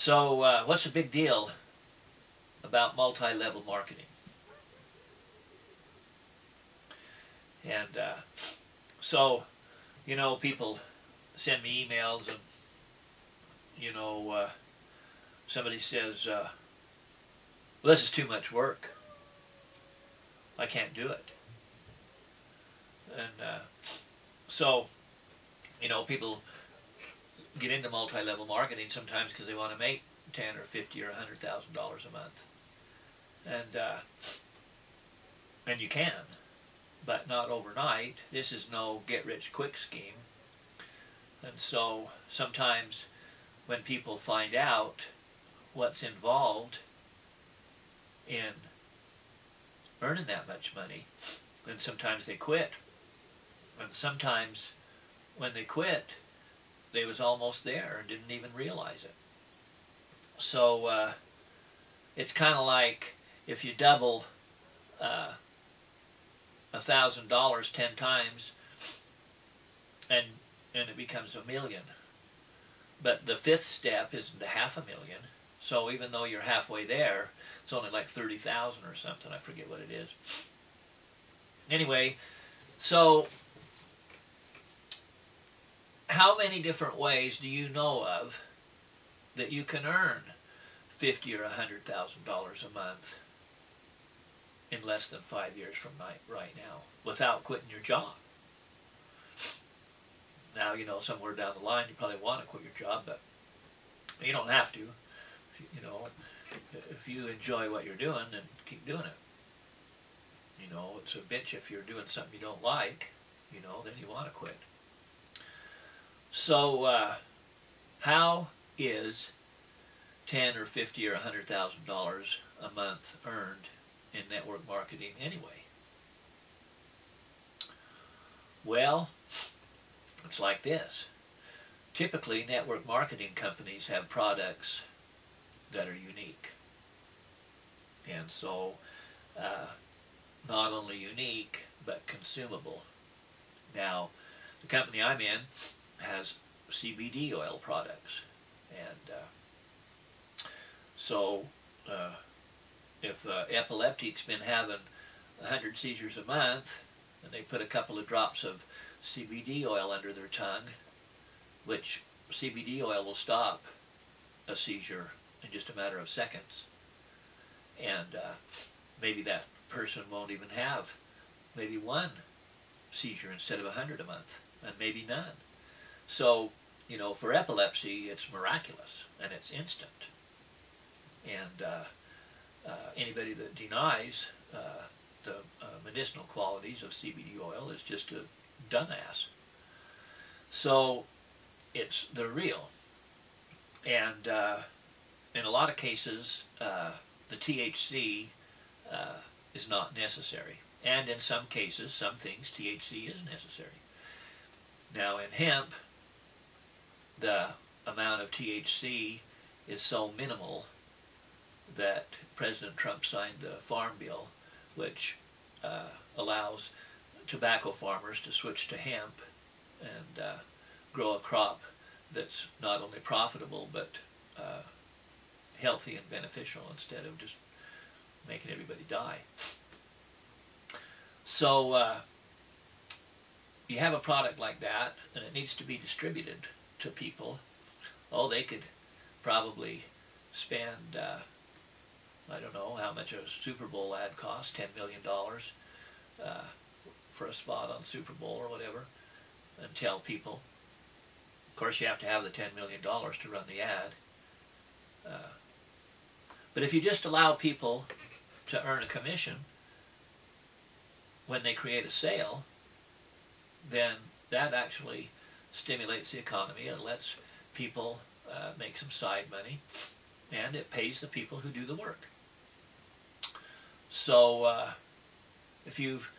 So what's the big deal about multi-level marketing? And so, you know, people send me emails and, you know, somebody says, well, this is too much work. I can't do it. And so, you know, people get into multi-level marketing sometimes because they want to make $10 or $50 or $100,000 a month, and you can, but not overnight. This is no get-rich-quick scheme, and so sometimes when people find out what's involved in earning that much money, then sometimes they quit, and sometimes when they quit, they was almost there and didn't even realize it. So it's kind of like if you double $1,000 10 times, and it becomes $1 million. But the fifth step isn't $500,000. So even though you're halfway there, it's only like 30,000 or something. I forget what it is. Anyway, so how many different ways do you know of that you can earn $50,000 or $100,000 a month in less than 5 years from right now without quitting your job? Now, you know, somewhere down the line you probably want to quit your job, but you don't have to. You know, if you enjoy what you're doing, then keep doing it. You know, it's a bitch if you're doing something you don't like, you know, then you want to quit. So, how is $10,000 or $50,000 or $100,000 a month earned in network marketing anyway? Well, it's like this. Typically, network marketing companies have products that are unique. And so, not only unique, but consumable. Now, the company I'm in has CBD oil products. And so, if epileptic's been having 100 seizures a month, and they put a couple of drops of CBD oil under their tongue, which CBD oil will stop a seizure in just a matter of seconds. And maybe that person won't even have maybe one seizure instead of 100 a month, and maybe none. So, you know, for epilepsy, it's miraculous, and it's instant. And anybody that denies the medicinal qualities of CBD oil is just a dumbass. So, they're real. And in a lot of cases, the THC is not necessary. And in some cases, some things, THC is necessary. Now in hemp, the amount of THC is so minimal that President Trump signed the Farm Bill, which allows tobacco farmers to switch to hemp and grow a crop that's not only profitable but healthy and beneficial instead of just making everybody die. So you have a product like that, and it needs to be distributed to people. Oh, they could probably spend, I don't know how much a Super Bowl ad costs, $10 million for a spot on Super Bowl or whatever, and tell people. Of course, you have to have the $10 million to run the ad. But if you just allow people to earn a commission when they create a sale, then that actually stimulates the economy and lets people make some side money, and it pays the people who do the work. So if you've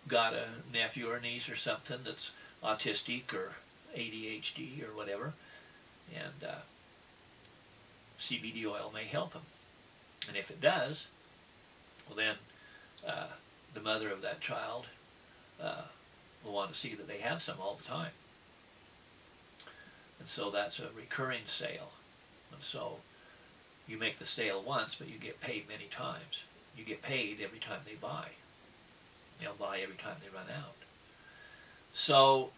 got a nephew or niece or something that's autistic or ADHD or whatever, and CBD oil may help them. And if it does, well then the mother of that child will want to see that they have some all the time. And so that's a recurring sale. And so you make the sale once, but you get paid many times. You get paid every time they buy. They'll buy every time they run out. So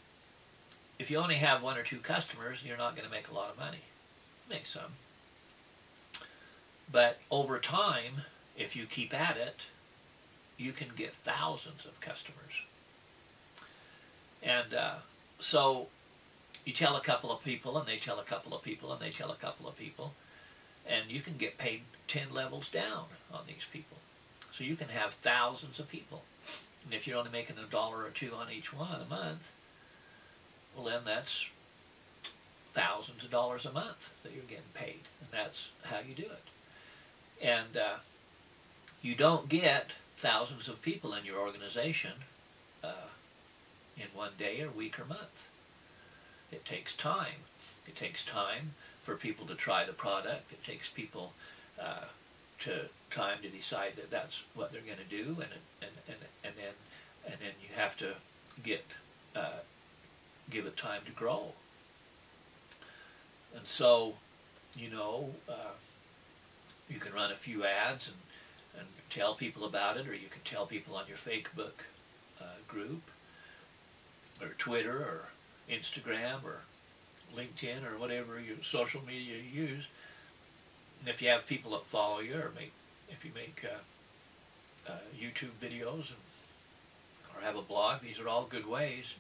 if you only have 1 or 2 customers, you're not going to make a lot of money. Make some. But over time, if you keep at it, you can get thousands of customers. And so you tell a couple of people, and they tell a couple of people, and they tell a couple of people, and you can get paid 10 levels down on these people. So you can have thousands of people. And if you're only making $1 or $2 on each one a month, well then that's thousands of dollars a month that you're getting paid. And that's how you do it. And you don't get thousands of people in your organization in one day or week or month. It takes time. It takes time for people to try the product. It takes people time to decide that that's what they're going to do, and then you have to give it time to grow. And so, you know, you can run a few ads and tell people about it, or you can tell people on your Facebook group, or Twitter, or Instagram, or LinkedIn, or whatever your social media you use. And if you have people that follow you, or if you make YouTube videos or have a blog, these are all good ways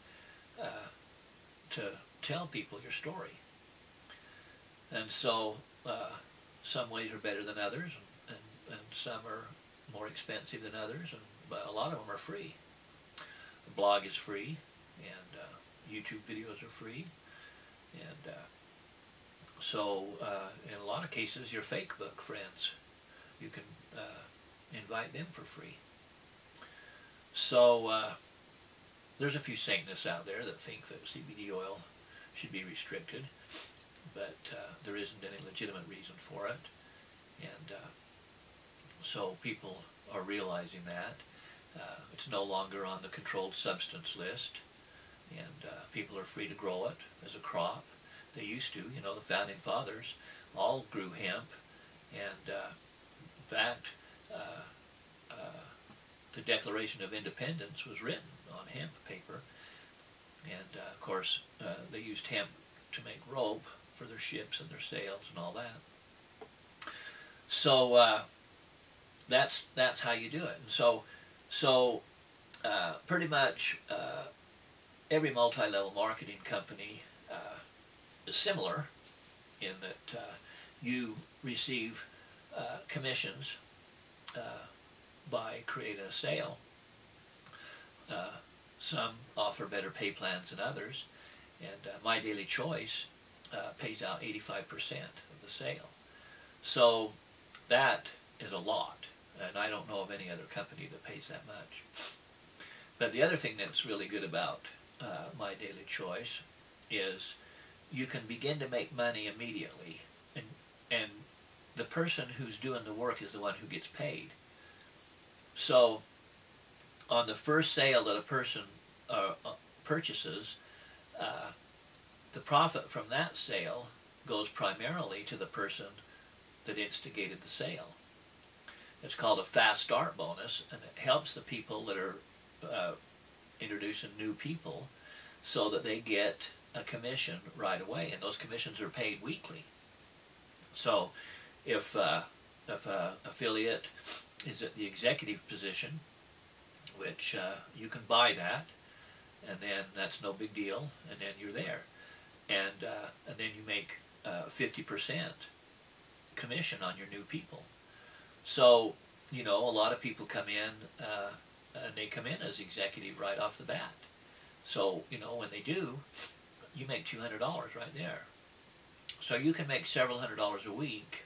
to tell people your story. And so some ways are better than others, and some are more expensive than others, but a lot of them are free. The blog is free, and YouTube videos are free, and so in a lot of cases, your Facebook friends, you can invite them for free. So there's a few Satanists out there that think that CBD oil should be restricted, but there isn't any legitimate reason for it. And so people are realizing that. It's no longer on the controlled substance list, and people are free to grow it as a crop. They used to, you know, the founding fathers all grew hemp, and in fact, the Declaration of Independence was written on hemp paper, and of course they used hemp to make rope for their ships and their sails and all that. So that's how you do it. And so pretty much every multi-level marketing company is similar in that you receive commissions by creating a sale. Some offer better pay plans than others, and My Daily Choice pays out 85% of the sale. So that is a lot, and I don't know of any other company that pays that much. But the other thing that's really good about My Daily Choice is you can begin to make money immediately, and the person who's doing the work is the one who gets paid. So on the first sale that a person purchases, the profit from that sale goes primarily to the person that instigated the sale. It's called a fast start bonus, and it helps the people that are introducing new people so that they get a commission right away, and those commissions are paid weekly. So if an affiliate is at the executive position, which you can buy that, and then that's no big deal, and then you're there, and then you make 50% commission on your new people. So, you know, a lot of people come in, and they come in as executive right off the bat. So, you know, when they do, you make $200 right there. So you can make several $100s a week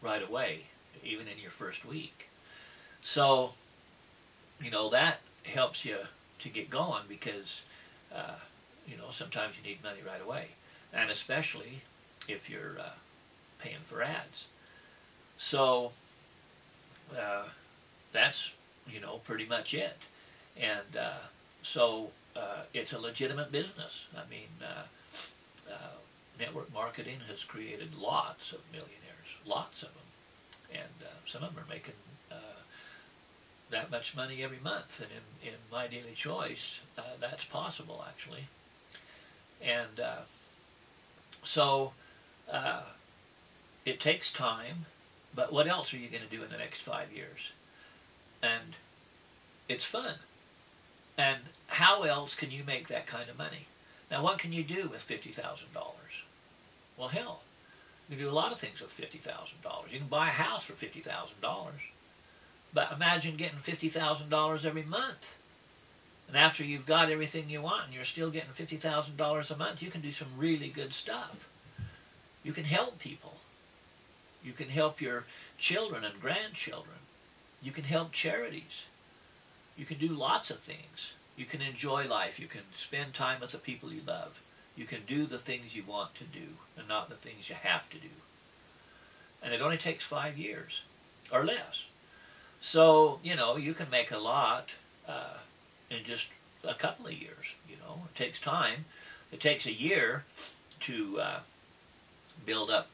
right away, even in your first week. So, you know, that helps you to get going because, you know, sometimes you need money right away. And especially if you're paying for ads. So that's, you know, pretty much it. And so it's a legitimate business. I mean, network marketing has created lots of millionaires, lots of them. And some of them are making that much money every month. And in My Daily Choice, that's possible, actually. And so it takes time, but what else are you going to do in the next 5 years? And it's fun. And how else can you make that kind of money? Now, what can you do with $50,000? Well, hell, you can do a lot of things with $50,000. You can buy a house for $50,000. But imagine getting $50,000 every month. And after you've got everything you want and you're still getting $50,000 a month, you can do some really good stuff. You can help people. You can help your children and grandchildren. You can help charities. You can do lots of things. You can enjoy life. You can spend time with the people you love. You can do the things you want to do and not the things you have to do. And it only takes 5 years or less. So, you can make a lot in just a couple of years. It takes time. It takes a year to build up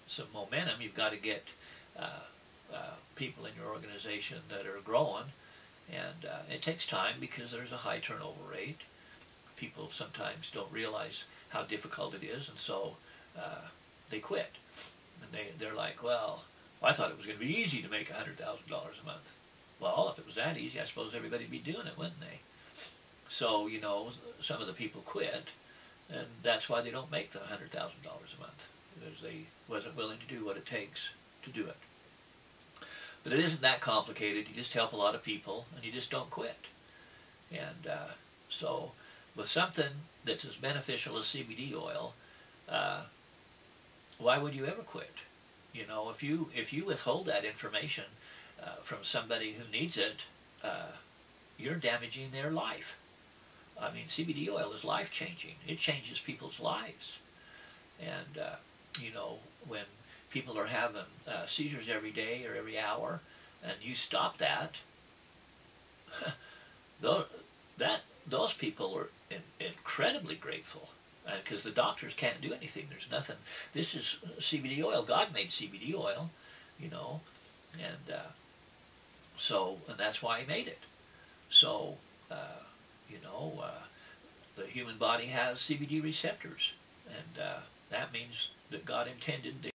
some momentum. You've got to get people in your organization that are growing. And it takes time because there's a high turnover rate. People sometimes don't realize how difficult it is, and so they quit. And they're like, well, I thought it was going to be easy to make $100,000 a month. Well, if it was that easy, I suppose everybody'd be doing it, wouldn't they? So, some of the people quit, and that's why they don't make the $100,000 a month, because they wasn't willing to do what it takes to do it. But it isn't that complicated. You just help a lot of people, and you just don't quit. And so with something that's as beneficial as CBD oil, why would you ever quit? If you withhold that information from somebody who needs it, you're damaging their life. I mean, CBD oil is life-changing. It changes people's lives. And, when people are having seizures every day or every hour, and you stop that, those people are incredibly grateful, because the doctors can't do anything. There's nothing. This is CBD oil. God made CBD oil, and and that's why He made it. So, the human body has CBD receptors, and that means that God intended